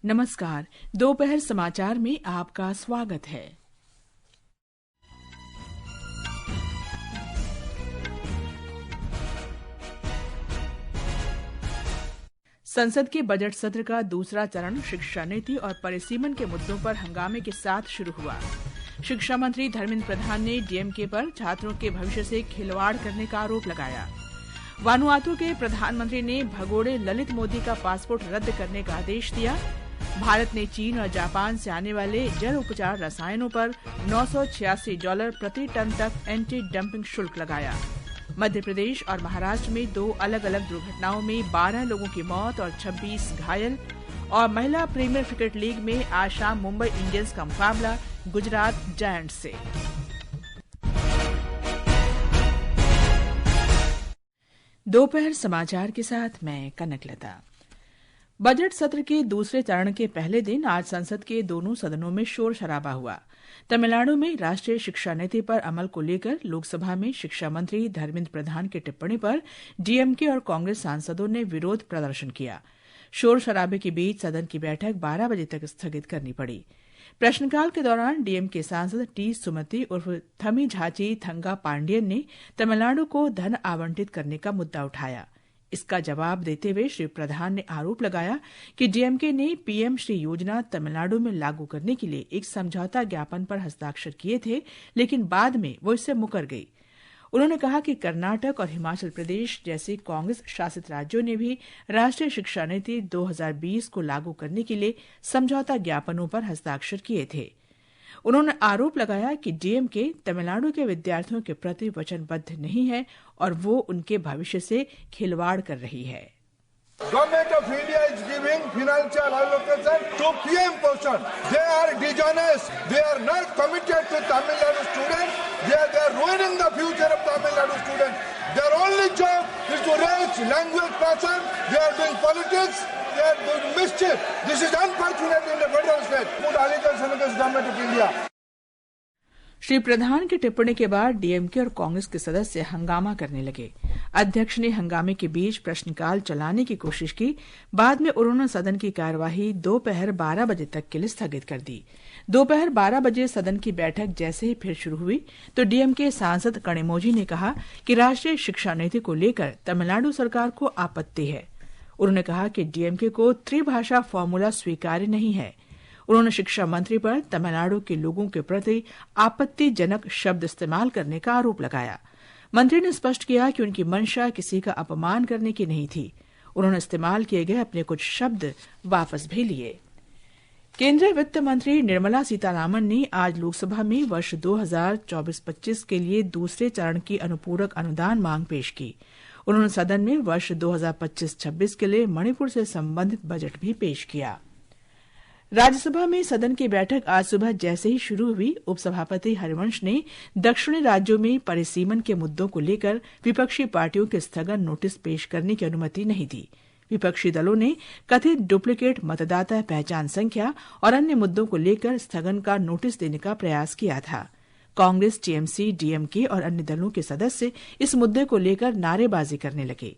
नमस्कार। दोपहर समाचार में आपका स्वागत है। संसद के बजट सत्र का दूसरा चरण शिक्षा नीति और परिसीमन के मुद्दों पर हंगामे के साथ शुरू हुआ। शिक्षा मंत्री धर्मेंद्र प्रधान ने डीएमके पर छात्रों के भविष्य से खिलवाड़ करने का आरोप लगाया। वानुआतू के प्रधानमंत्री ने भगोड़े ललित मोदी का पासपोर्ट रद्द करने का आदेश दिया। भारत ने चीन और जापान से आने वाले जल उपचार रसायनों पर $986 प्रति टन तक एंटी डंपिंग शुल्क लगाया। मध्य प्रदेश और महाराष्ट्र में 2 अलग अलग दुर्घटनाओं में 12 लोगों की मौत और 26 घायल। और महिला प्रीमियर क्रिकेट लीग में आज शाम मुंबई इंडियंस का मुकाबला गुजरात जायंट्स से। दोपहर समाचार के साथ मैं कनकलता। बजट सत्र के दूसरे चरण के पहले दिन आज संसद के दोनों सदनों में शोर शराबा हुआ। तमिलनाडु में राष्ट्रीय शिक्षा नीति पर अमल को लेकर लोकसभा में शिक्षा मंत्री धर्मेंद्र प्रधान की टिप्पणी पर डीएमके और कांग्रेस सांसदों ने विरोध प्रदर्शन किया। शोर शराबे के बीच सदन की बैठक 12 बजे तक स्थगित करनी पड़ी। प्रश्नकाल के दौरान डीएमके सांसद टी सुमति उर्फ थमी झाची थंगा पांडियन ने तमिलनाडु को धन आवंटित करने का मुद्दा उठाया। इसका जवाब देते हुए श्री प्रधान ने आरोप लगाया कि डीएमके ने पीएम श्री योजना तमिलनाडु में लागू करने के लिए एक समझौता ज्ञापन पर हस्ताक्षर किए थे, लेकिन बाद में वो इससे मुकर गई। उन्होंने कहा कि कर्नाटक और हिमाचल प्रदेश जैसे कांग्रेस शासित राज्यों ने भी राष्ट्रीय शिक्षा नीति 2020 को लागू करने के लिए समझौता ज्ञापनों पर हस्ताक्षर किए थे। उन्होंने आरोप लगाया कि डीएमके तमिलनाडु के विद्यार्थियों के प्रति वचनबद्ध नहीं है और वो उनके भविष्य से खिलवाड़ कर रही है। Government of India is giving financial allocation to PM portion. They are dishonest. They are not committed to Tamil Nadu students. They are ruining the future of Tamil Nadu students. Their only job is to raise language passion. They are doing politics. They are doing mischief. This is unfortunate in the federal state. Put allegation against Government of India. Shri Pradhan की टिप्पणी के बाद DMK और कांग्रेस के सदस्य हंगामा करने लगे। अध्यक्ष ने हंगामे के बीच प्रश्नकाल चलाने की कोशिश की। बाद में उन्होंने सदन की कार्यवाही दोपहर 12 बजे तक के लिए स्थगित कर दी। दोपहर 12 बजे सदन की बैठक जैसे ही फिर शुरू हुई तो डीएमके सांसद कनिमोझी ने कहा कि राष्ट्रीय शिक्षा नीति को लेकर तमिलनाडु सरकार को आपत्ति है। उन्होंने कहा कि डीएमके को त्रिभाषा फॉर्मूला स्वीकार्य नहीं है। उन्होंने शिक्षा मंत्री पर तमिलनाडु के लोगों के प्रति आपत्तिजनक शब्द इस्तेमाल करने का आरोप लगाया। मंत्री ने स्पष्ट किया कि उनकी मंशा किसी का अपमान करने की नहीं थी। उन्होंने इस्तेमाल किए गए अपने कुछ शब्द वापस भी लिए। केंद्रीय वित्त मंत्री निर्मला सीतारामन ने आज लोकसभा में वर्ष 2024-25 के लिए दूसरे चरण की अनुपूरक अनुदान मांग पेश की। उन्होंने सदन में वर्ष 2025-26 के लिए मणिपुर से संबंधित बजट भी पेश किया। राज्यसभा में सदन की बैठक आज सुबह जैसे ही शुरू हुई, उपसभापति हरिवंश ने दक्षिणी राज्यों में परिसीमन के मुद्दों को लेकर विपक्षी पार्टियों के स्थगन नोटिस पेश करने की अनुमति नहीं दी। विपक्षी दलों ने कथित डुप्लीकेट मतदाता पहचान संख्या और अन्य मुद्दों को लेकर स्थगन का नोटिस देने का प्रयास किया था। कांग्रेस, टीएमसी, डीएमके और अन्य दलों के सदस्य इस मुद्दे को लेकर नारेबाजी करने लगे।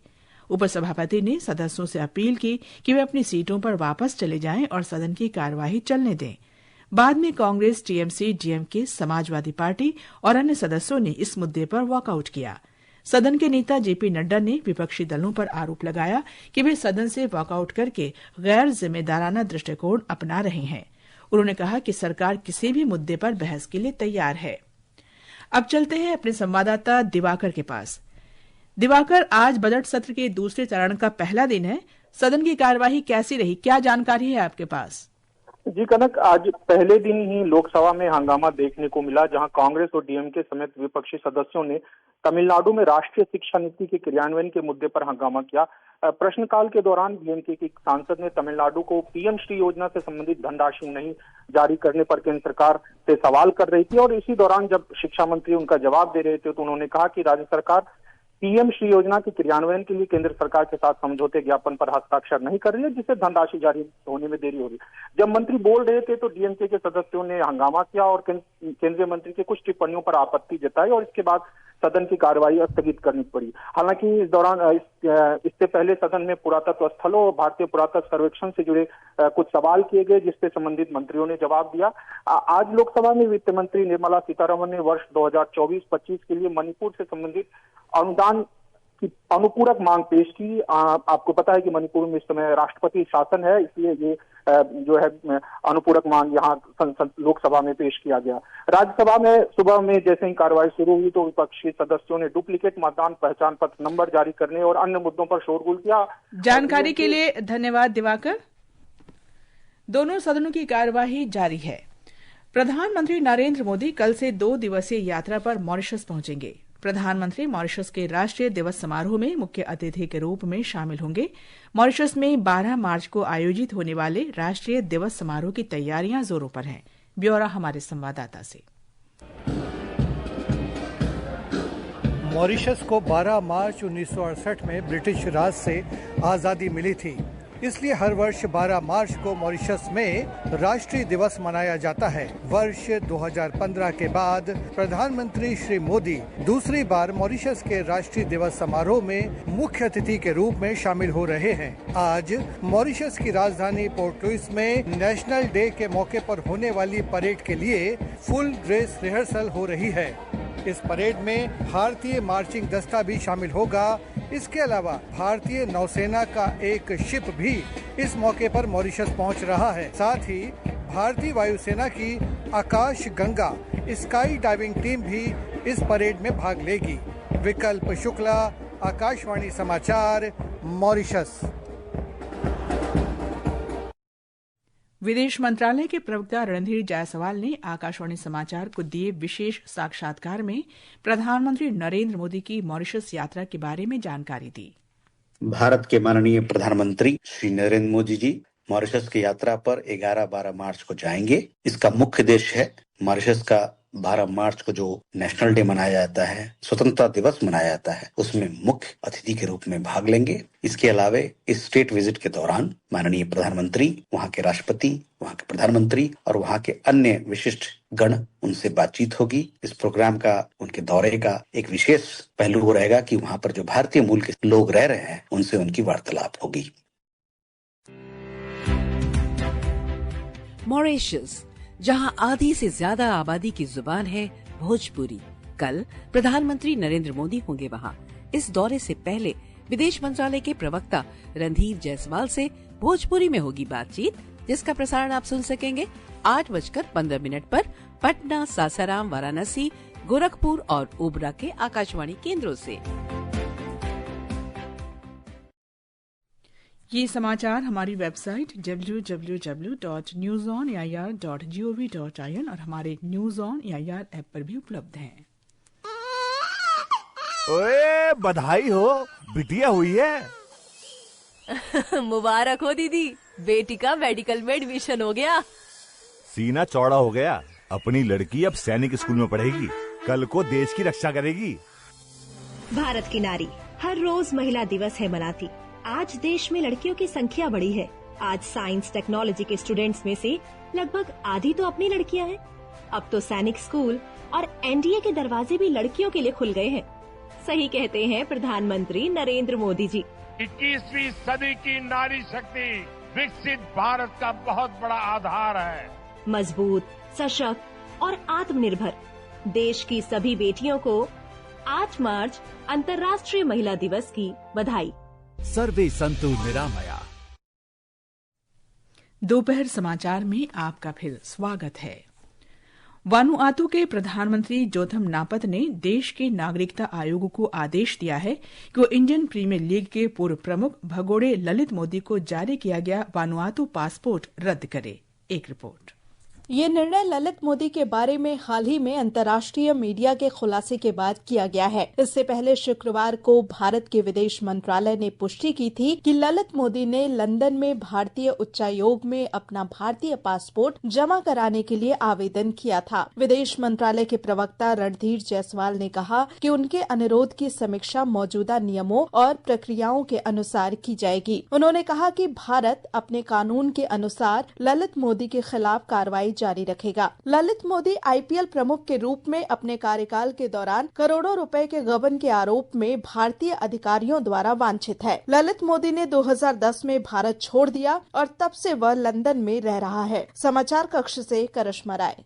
उपसभापति ने सदस्यों से अपील की कि वे अपनी सीटों पर वापस चले जाएं और सदन की कार्यवाही चलने दें। बाद में Congress, TMC, DMK, Samajwadi party और अन्य सदस्यों ने इस मुद्दे पर वॉकआउट किया। सदन के नेता जेपी नड्डा ने विपक्षी दलों पर आरोप लगाया कि वे सदन से वॉकआउट करके गैर जिम्मेदाराना दृष्टिकोण अपना रहे हैं। उन्होंने कहा कि सरकार किसी भी मुद्दे पर बहस के लिए तैयार है। अब चलते हैं अपने संवाददाता दिवाकर के पास। दिवाकर, आज बजट सत्र के दूसरे चरण का पहला दिन है। सदन की कार्यवाही कैसी रही, क्या जानकारी है आपके पास? जी कनक, आज पहले दिन ही लोकसभा में हंगामा देखने को मिला, जहां कांग्रेस और डीएमके समेत विपक्षी सदस्यों ने तमिलनाडु में राष्ट्रीय शिक्षा नीति के क्रियान्वयन के मुद्दे पर हंगामा किया। प्रश्नकाल के दौरान डीएमके की सांसद ने तमिलनाडु को पीएम श्री योजना से संबंधित धनराशि नहीं जारी करने पर केंद्र सरकार से सवाल कर रही थी और इसी दौरान जब शिक्षा मंत्री उनका जवाब दे रहे थे तो उन्होंने कहा कि राज्य सरकार पीएम श्री योजना के क्रियान्वयन के लिए केंद्र सरकार के साथ समझौते ज्ञापन पर हस्ताक्षर नहीं कर रही है, जिससे धनराशि जारी होने में देरी हो रही है। जब मंत्री बोल रहे थे तो डीएमके के सदस्यों ने हंगामा किया और केंद्रीय मंत्री की कुछ टिप्पणियों पर आपत्ति जताई और इसके बाद सदन की कार्यवाही स्थगित करनी पड़ी। हालांकि इस दौरान इससे पहले सदन में पुरातत्व स्थलों और भारतीय पुरातत्व सर्वेक्षण से जुड़े कुछ सवाल किए गए, जिसपे संबंधित मंत्रियों ने जवाब दिया। आज लोकसभा में वित्त मंत्री निर्मला सीतारमण ने वर्ष 2024-25 के लिए मणिपुर से संबंधित अनुदान की अनुपूरक मांग पेश की। आपको पता है कि मणिपुर में इस समय राष्ट्रपति शासन है, इसलिए ये जो है अनुपूरक मांग यहाँ लोकसभा में पेश किया गया। राज्यसभा में सुबह में जैसे ही कार्रवाई शुरू हुई तो विपक्षी सदस्यों ने डुप्लीकेट मतदान पहचान पत्र नंबर जारी करने और अन्य मुद्दों पर शोरगुल किया। जानकारी के लिए धन्यवाद दिवाकर। दोनों सदनों की कार्यवाही जारी है। प्रधानमंत्री नरेंद्र मोदी कल से 2 दिवसीय यात्रा पर मॉरिशस पहुंचेंगे। प्रधानमंत्री मॉरिशस के राष्ट्रीय दिवस समारोह में मुख्य अतिथि के रूप में शामिल होंगे। मॉरिशस में 12 मार्च को आयोजित होने वाले राष्ट्रीय दिवस समारोह की तैयारियां जोरों पर हैं। ब्यौरा हमारे संवाददाता से। मॉरिशस को 12 मार्च 1968 में ब्रिटिश राज से आजादी मिली थी, इसलिए हर वर्ष 12 मार्च को मॉरिशस में राष्ट्रीय दिवस मनाया जाता है। वर्ष 2015 के बाद प्रधानमंत्री श्री मोदी दूसरी बार मॉरिशस के राष्ट्रीय दिवस समारोह में मुख्य अतिथि के रूप में शामिल हो रहे हैं। आज मॉरिशस की राजधानी पोर्ट लुइस में नेशनल डे के मौके पर होने वाली परेड के लिए फुल ड्रेस रिहर्सल हो रही है। इस परेड में भारतीय मार्चिंग दस्ता भी शामिल होगा। इसके अलावा भारतीय नौसेना का एक शिप भी इस मौके पर मॉरिशस पहुंच रहा है। साथ ही भारतीय वायुसेना की आकाश गंगा स्काई डाइविंग टीम भी इस परेड में भाग लेगी। विकल्प शुक्ला, आकाशवाणी समाचार, मॉरिशस। विदेश मंत्रालय के प्रवक्ता रणधीर जायसवाल ने आकाशवाणी समाचार को दिए विशेष साक्षात्कार में प्रधानमंत्री नरेंद्र मोदी की मॉरिशस यात्रा के बारे में जानकारी दी। भारत के माननीय प्रधानमंत्री श्री नरेंद्र मोदी जी मॉरिशस की यात्रा पर 11-12 मार्च को जाएंगे। इसका मुख्य उद्देश्य है मॉरिशस का 12 मार्च को जो नेशनल डे मनाया जाता है, स्वतंत्रता दिवस मनाया जाता है, उसमें मुख्य अतिथि के रूप में भाग लेंगे। इसके अलावा इस स्टेट विजिट के दौरान माननीय प्रधानमंत्री, वहाँ के राष्ट्रपति, वहाँ के प्रधानमंत्री और वहाँ के अन्य विशिष्ट गण, उनसे बातचीत होगी। इस प्रोग्राम का, उनके दौरे का एक विशेष पहलू रहेगा कि वहाँ पर जो भारतीय मूल के लोग रह रहे हैं उनसे उनकी वार्तालाप होगी। मॉरिशस, जहां आधी से ज्यादा आबादी की जुबान है भोजपुरी। कल प्रधानमंत्री नरेंद्र मोदी होंगे वहां। इस दौरे से पहले विदेश मंत्रालय के प्रवक्ता रणधीर जायसवाल से भोजपुरी में होगी बातचीत, जिसका प्रसारण आप सुन सकेंगे 8:15 पर पटना, सासाराम, वाराणसी, गोरखपुर और ओबरा के आकाशवाणी केंद्रों से। ये समाचार हमारी वेबसाइट www.newsonair.gov.in और हमारे न्यूज ऑन एआईआर ऐप पर भी उपलब्ध हैं। ओए, बधाई हो, बिटिया हुई है। मुबारक हो दीदी, बेटी का मेडिकल में एडमिशन हो गया। सीना चौड़ा हो गया। अपनी लड़की अब सैनिक स्कूल में पढ़ेगी, कल को देश की रक्षा करेगी। भारत की नारी हर रोज महिला दिवस है मनाती। आज देश में लड़कियों की संख्या बढ़ी है। आज साइंस टेक्नोलॉजी के स्टूडेंट्स में से लगभग आधी तो अपनी लड़कियां हैं। अब तो सैनिक स्कूल और एनडीए के दरवाजे भी लड़कियों के लिए खुल गए हैं। सही कहते हैं प्रधानमंत्री नरेंद्र मोदी जी। 21वीं सदी की नारी शक्ति विकसित भारत का बहुत बड़ा आधार है। मजबूत, सशक्त और आत्मनिर्भर देश की सभी बेटियों को 8 मार्च अंतर्राष्ट्रीय महिला दिवस की बधाई। सर्वे संतु निरामया। दोपहर समाचार में आपका फिर स्वागत है। वानुआतू के प्रधानमंत्री जोथम नापत ने देश के नागरिकता आयोग को आदेश दिया है कि वो इंडियन प्रीमियर लीग के पूर्व प्रमुख भगोड़े ललित मोदी को जारी किया गया वानुआतू पासपोर्ट रद्द करे। एक रिपोर्ट। ये निर्णय ललित मोदी के बारे में हाल ही में अंतर्राष्ट्रीय मीडिया के खुलासे के बाद किया गया है। इससे पहले शुक्रवार को भारत के विदेश मंत्रालय ने पुष्टि की थी कि ललित मोदी ने लंदन में भारतीय उच्चायोग में अपना भारतीय पासपोर्ट जमा कराने के लिए आवेदन किया था। विदेश मंत्रालय के प्रवक्ता रणधीर जायसवाल ने कहा कि उनके अनुरोध की समीक्षा मौजूदा नियमों और प्रक्रियाओं के अनुसार की जाएगी। उन्होंने कहा कि भारत अपने कानून के अनुसार ललित मोदी के खिलाफ कार्रवाई जारी रखेगा। ललित मोदी आईपीएल प्रमुख के रूप में अपने कार्यकाल के दौरान करोड़ों रुपए के गबन के आरोप में भारतीय अधिकारियों द्वारा वांछित है। ललित मोदी ने 2010 में भारत छोड़ दिया और तब से वह लंदन में रह रहा है। समाचार कक्ष से करिश्मा राय।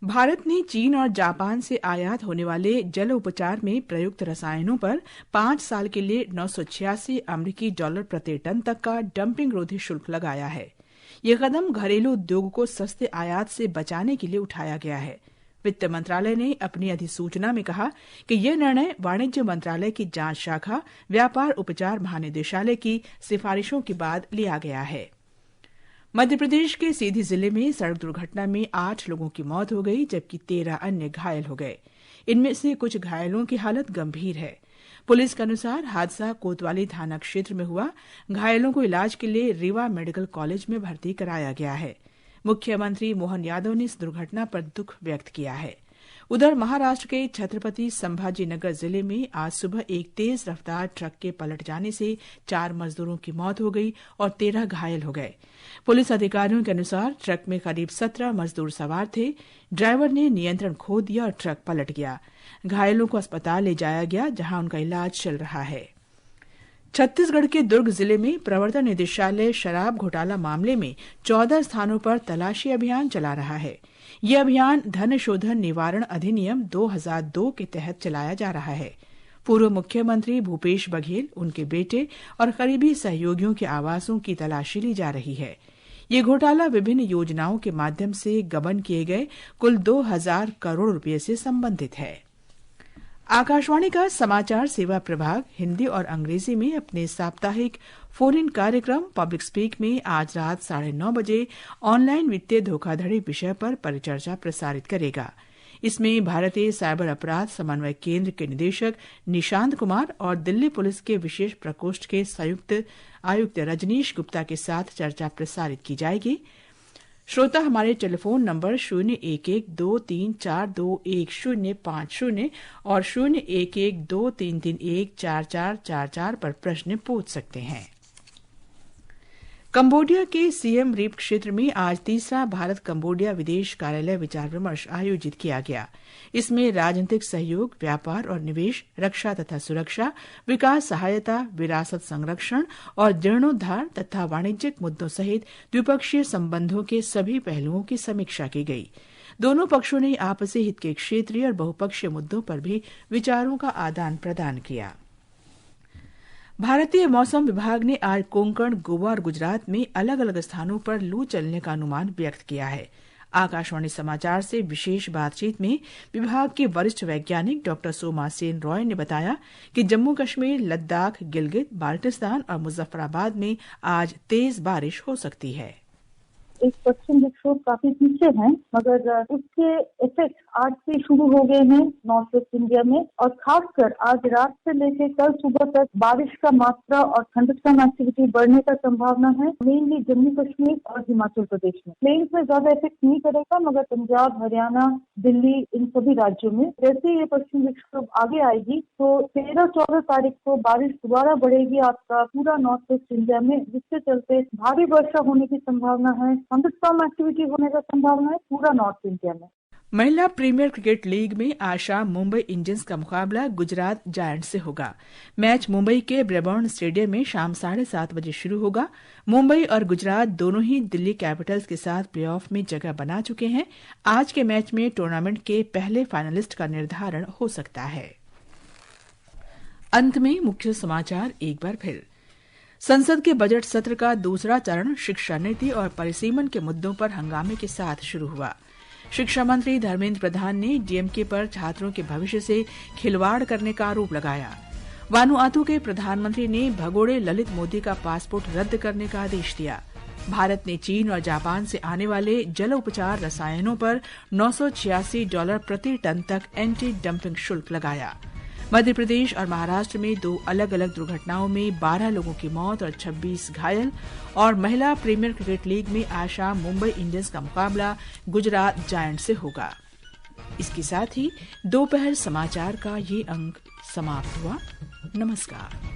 भारत ने चीन और जापान से आयात होने वाले जल उपचार में प्रयुक्त रसायनों पर 5 साल के लिए $986 प्रति टन तक का डंपिंग रोधी शुल्क लगाया है। ये कदम घरेलू उद्योग को सस्ते आयात से बचाने के लिए उठाया गया है। वित्त मंत्रालय ने अपनी अधिसूचना में कहा कि यह निर्णय वाणिज्य मंत्रालय की जांच शाखा व्यापार उपचार महानिदेशालय की सिफारिशों के बाद लिया गया है। मध्य प्रदेश के सीधी जिले में सड़क दुर्घटना में 8 लोगों की मौत हो गई, जबकि 13 अन्य घायल हो गए। इनमें से कुछ घायलों की हालत गंभीर है। पुलिस के अनुसार हादसा कोतवाली थाना क्षेत्र में हुआ। घायलों को इलाज के लिए रीवा मेडिकल कॉलेज में भर्ती कराया गया है। मुख्यमंत्री मोहन यादव ने इस दुर्घटना पर दुख व्यक्त किया है। उधर महाराष्ट्र के छत्रपति संभाजीनगर जिले में आज सुबह एक तेज रफ्तार ट्रक के पलट जाने से 4 मजदूरों की मौत हो गई और 13 घायल हो गए। पुलिस अधिकारियों के अनुसार ट्रक में करीब 17 मजदूर सवार थे। ड्राइवर ने नियंत्रण खो दिया और ट्रक पलट गया। घायलों को अस्पताल ले जाया गया, जहां उनका इलाज चल रहा है। छत्तीसगढ़ के दुर्ग जिले में प्रवर्तन निदेशालय शराब घोटाला मामले में 14 स्थानों पर तलाशी अभियान चला रहा है। यह अभियान धन शोधन निवारण अधिनियम 2002 के तहत चलाया जा रहा है। पूर्व मुख्यमंत्री भूपेश बघेल, उनके बेटे और करीबी सहयोगियों के आवासों की तलाशी ली जा रही है। ये घोटाला विभिन्न योजनाओं के माध्यम से गबन किए गए कुल 2000 करोड़ रुपये से संबंधित है। आकाशवाणी का समाचार सेवा प्रभाग हिंदी और अंग्रेजी में अपने साप्ताहिक फोन इन कार्यक्रम पब्लिक स्पीक में आज रात 9:30 बजे ऑनलाइन वित्तीय धोखाधड़ी विषय पर परिचर्चा प्रसारित करेगा। इसमें भारतीय साइबर अपराध समन्वय केंद्र के निदेशक निशांत कुमार और दिल्ली पुलिस के विशेष प्रकोष्ठ के संयुक्त आयुक्त रजनीश गुप्ता के साथ चर्चा प्रसारित की जाएगी। श्रोता हमारे टेलीफोन नंबर 0112342150 और 0112331444 पर प्रश्न पूछ सकते हैं। कंबोडिया के सियम रीप क्षेत्र में आज तीसरा भारत कंबोडिया विदेश कार्यालय विचार विमर्श आयोजित किया गया। इसमें राजनीतिक सहयोग, व्यापार और निवेश, रक्षा तथा सुरक्षा, विकास सहायता, विरासत संरक्षण और जीर्णोद्धार तथा वाणिज्यिक मुद्दों सहित द्विपक्षीय संबंधों के सभी पहलुओं की समीक्षा की गई। दोनों पक्षों ने आपसी हित के क्षेत्रीय और बहुपक्षीय मुद्दों पर भी विचारों का आदान प्रदान किया। भारतीय मौसम विभाग ने आज कोंकण, गोवा और गुजरात में अलग अलग स्थानों पर लू चलने का अनुमान व्यक्त किया है। आकाशवाणी समाचार से विशेष बातचीत में विभाग के वरिष्ठ वैज्ञानिक डॉ सोमा सेन रॉय ने बताया कि जम्मू कश्मीर, लद्दाख, गिलगित, बाल्टिस्तान और मुजफ्फराबाद में आज तेज बारिश हो सकती है। एक पश्चिम विक्षोभ काफी पीछे है, मगर उसके इफेक्ट आज से शुरू हो गए हैं नॉर्थ ईस्ट इंडिया में, और खासकर आज रात से लेकर कल सुबह तक बारिश का मात्रा और थंडरस्टॉर्म एक्टिविटी बढ़ने का संभावना है, मेनली जम्मू कश्मीर और हिमाचल प्रदेश में। प्लेन्स में ज्यादा इफेक्ट नहीं करेगा, मगर पंजाब, हरियाणा, दिल्ली, इन सभी राज्यों में जैसे ये पश्चिम विक्षोभ आगे आएगी तो 13-14 तारीख को बारिश दोबारा बढ़ेगी आपका पूरा नॉर्थ ईस्ट इंडिया में, जिसके चलते भारी वर्षा होने की संभावना है, थंडरस्टॉर्म एक्टिविटी होने का संभावना है पूरा नॉर्थ इंडिया में। महिला प्रीमियर क्रिकेट लीग में आज शाम मुंबई इंडियंस का मुकाबला गुजरात जायंट्स से होगा। मैच मुंबई के ब्रेबॉर्न स्टेडियम में शाम 7:30 बजे शुरू होगा। मुंबई और गुजरात दोनों ही दिल्ली कैपिटल्स के साथ प्लेऑफ में जगह बना चुके हैं। आज के मैच में टूर्नामेंट के पहले फाइनलिस्ट का निर्धारण हो सकता है। अंत में मुख्य समाचार एक बार फिर। संसद के बजट सत्र का दूसरा चरण शिक्षा नीति और परिसीमन के मुद्दों पर हंगामे के साथ शुरू हुआ। शिक्षा मंत्री धर्मेंद्र प्रधान ने डीएमके पर छात्रों के भविष्य से खिलवाड़ करने का आरोप लगाया। वानुआतू के प्रधानमंत्री ने भगोड़े ललित मोदी का पासपोर्ट रद्द करने का आदेश दिया। भारत ने चीन और जापान से आने वाले जल उपचार रसायनों पर $986 प्रति टन तक एंटी डंपिंग शुल्क लगाया। मध्य प्रदेश और महाराष्ट्र में 2 अलग अलग दुर्घटनाओं में 12 लोगों की मौत और 26 घायल। और महिला प्रीमियर क्रिकेट लीग में आज शाम मुंबई इंडियंस का मुकाबला गुजरात जायंट से होगा। इसके साथ ही दोपहर समाचार का ये अंक समाप्त हुआ। नमस्कार।